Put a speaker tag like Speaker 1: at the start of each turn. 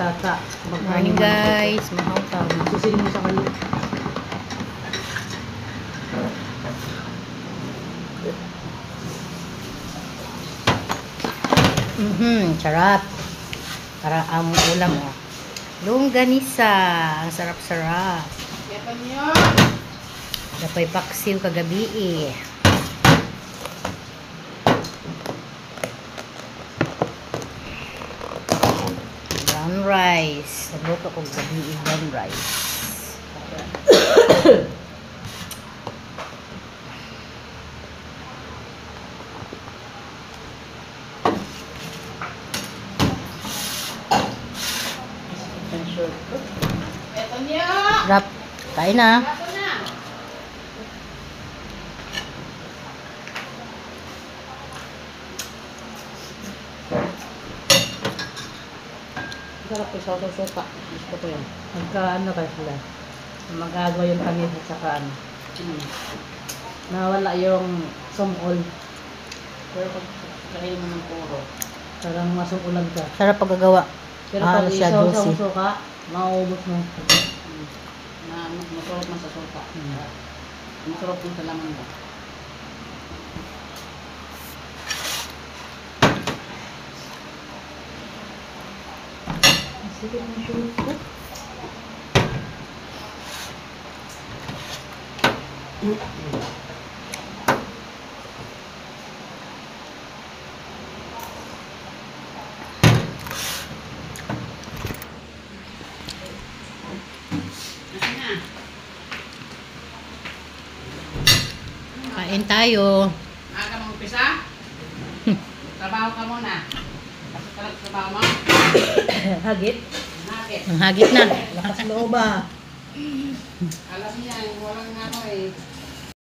Speaker 1: tata.
Speaker 2: Morning guys, mahaw.
Speaker 1: Susilin mo sa kanya.
Speaker 2: Sarap. Para ang ulam oh. Longganisa. Ang sarap-sarap. Dapat paksiw kagabi eh. Brown rice. Nagluto ko gabi brown rice. Rap. Kain na.
Speaker 1: Sarap ko sa suka. Gusto ko yan. Magka-ano kayo sila. Mag-agaw yung tamis at saka ano. Nawala yung sumol. Pero pag kain mo ng puro, parang masumulan ka.
Speaker 2: Sarap paggagawa.
Speaker 1: Pero pag
Speaker 2: siya
Speaker 1: isaw
Speaker 2: juicy.
Speaker 1: sa suka, mauubos mo. Masarap man sa suka. Masarap mo sa laman mo. Sige mo siya.
Speaker 2: Kain tayo.
Speaker 3: Aga mong umpisa? Trabaho ka muna. Tapos ka lang sa trabaho mo?
Speaker 1: Hagit.
Speaker 2: Ang hagit na.
Speaker 1: Lakas loob ah.
Speaker 3: Alam niya, walang ano eh.